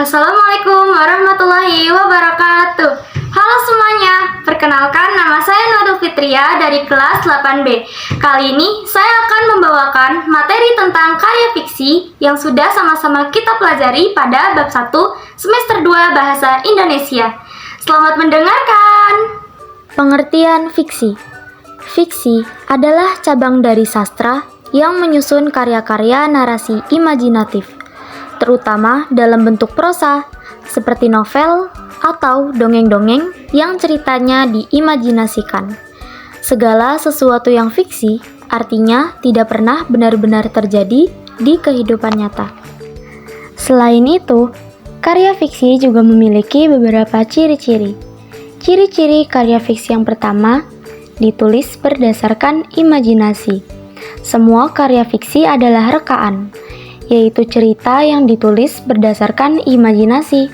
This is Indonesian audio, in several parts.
Assalamualaikum warahmatullahi wabarakatuh. Halo semuanya, perkenalkan nama saya Nurul Fitria dari kelas 8B. Kali ini saya akan membawakan materi tentang karya fiksi yang sudah sama-sama kita pelajari pada bab 1 semester 2 Bahasa Indonesia. Selamat mendengarkan. Pengertian fiksi. Fiksi adalah cabang dari sastra yang menyusun karya-karya narasi imajinatif, terutama dalam bentuk prosa, seperti novel atau dongeng-dongeng yang ceritanya diimajinasikan. Segala sesuatu yang fiksi artinya tidak pernah benar-benar terjadi di kehidupan nyata. Selain itu, karya fiksi juga memiliki beberapa ciri-ciri. Ciri-ciri karya fiksi yang pertama, ditulis berdasarkan imajinasi. Semua karya fiksi adalah rekaan, yaitu cerita yang ditulis berdasarkan imajinasi.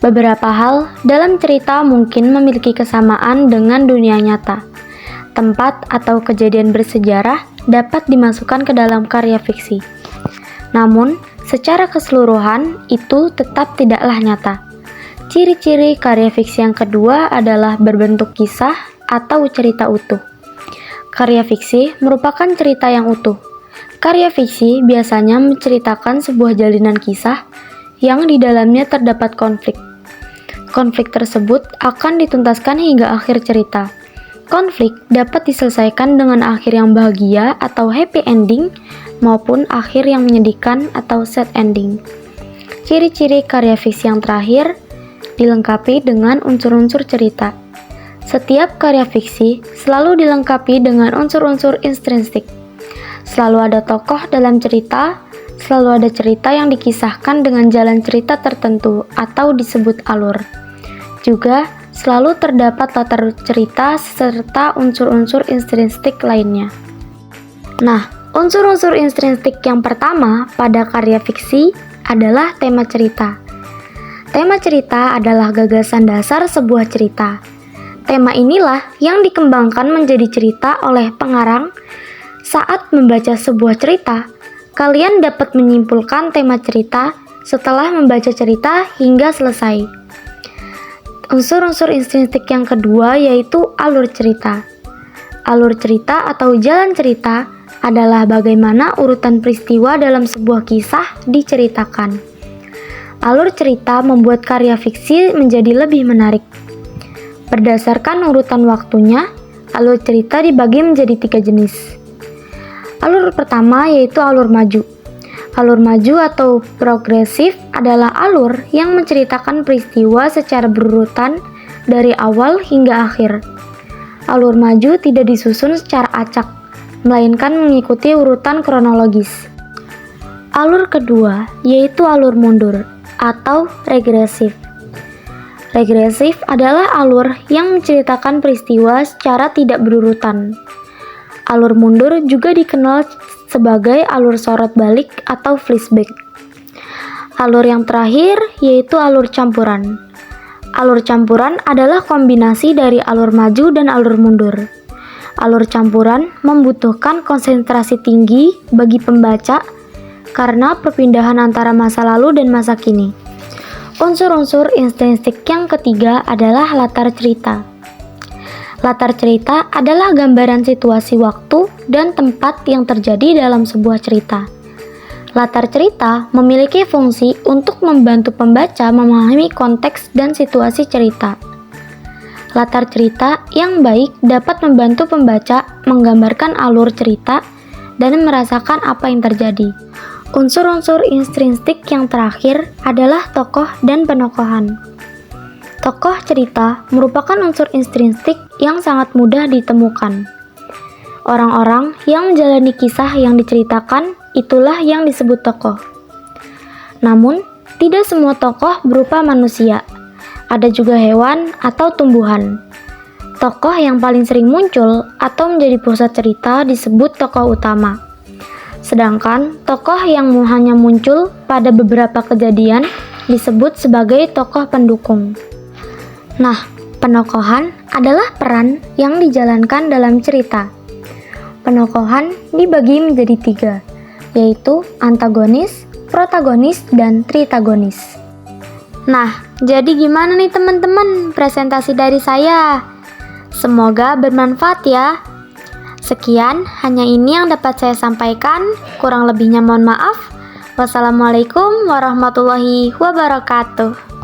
Beberapa hal dalam cerita mungkin memiliki kesamaan dengan dunia nyata. Tempat atau kejadian bersejarah dapat dimasukkan ke dalam karya fiksi. Namun, secara keseluruhan itu tetap tidaklah nyata. Ciri-ciri karya fiksi yang kedua adalah berbentuk kisah atau cerita utuh. Karya fiksi merupakan cerita yang utuh. Karya fiksi biasanya menceritakan sebuah jalinan kisah yang di dalamnya terdapat konflik. Konflik tersebut akan dituntaskan hingga akhir cerita. Konflik dapat diselesaikan dengan akhir yang bahagia atau happy ending maupun akhir yang menyedihkan atau sad ending. Ciri-ciri karya fiksi yang terakhir dilengkapi dengan unsur-unsur cerita. Setiap karya fiksi selalu dilengkapi dengan unsur-unsur intrinsik. Selalu ada tokoh dalam cerita, selalu ada cerita yang dikisahkan dengan jalan cerita tertentu atau disebut alur. Juga selalu terdapat latar cerita serta unsur-unsur intrinsik lainnya. Nah, unsur-unsur intrinsik yang pertama pada karya fiksi adalah tema cerita. Tema cerita adalah gagasan dasar sebuah cerita. Tema inilah yang dikembangkan menjadi cerita oleh pengarang. Saat membaca sebuah cerita, kalian dapat menyimpulkan tema cerita setelah membaca cerita hingga selesai. Unsur-unsur intrinsik yang kedua yaitu alur cerita. Alur cerita atau jalan cerita adalah bagaimana urutan peristiwa dalam sebuah kisah diceritakan. Alur cerita membuat karya fiksi menjadi lebih menarik. Berdasarkan urutan waktunya, alur cerita dibagi menjadi 3 jenis. Alur pertama yaitu alur maju. Alur maju atau progresif adalah alur yang menceritakan peristiwa secara berurutan dari awal hingga akhir. Alur maju tidak disusun secara acak, melainkan mengikuti urutan kronologis. Alur kedua yaitu alur mundur atau regresif. Regresif adalah alur yang menceritakan peristiwa secara tidak berurutan. Alur mundur juga dikenal sebagai alur sorot balik atau flashback. Alur yang terakhir yaitu alur campuran. Alur campuran adalah kombinasi dari alur maju dan alur mundur. Alur campuran membutuhkan konsentrasi tinggi bagi pembaca karena perpindahan antara masa lalu dan masa kini. Unsur-unsur intrinsik yang ketiga adalah latar cerita. Latar cerita adalah gambaran situasi waktu dan tempat yang terjadi dalam sebuah cerita. Latar cerita memiliki fungsi untuk membantu pembaca memahami konteks dan situasi cerita. Latar cerita yang baik dapat membantu pembaca menggambarkan alur cerita dan merasakan apa yang terjadi. Unsur-unsur intrinsik yang terakhir adalah tokoh dan penokohan. Tokoh cerita merupakan unsur intrinsik yang sangat mudah ditemukan. Orang-orang yang menjalani kisah yang diceritakan itulah yang disebut tokoh. Namun, tidak semua tokoh berupa manusia. Ada juga hewan atau tumbuhan. Tokoh yang paling sering muncul atau menjadi pusat cerita disebut tokoh utama. Sedangkan tokoh yang hanya muncul pada beberapa kejadian disebut sebagai tokoh pendukung. Nah, penokohan adalah peran yang dijalankan dalam cerita. Penokohan dibagi menjadi 3, yaitu antagonis, protagonis, dan tritagonis. Nah, jadi gimana nih teman-teman presentasi dari saya? Semoga bermanfaat ya. Sekian, hanya ini yang dapat saya sampaikan. Kurang lebihnya mohon maaf. Wassalamualaikum warahmatullahi wabarakatuh.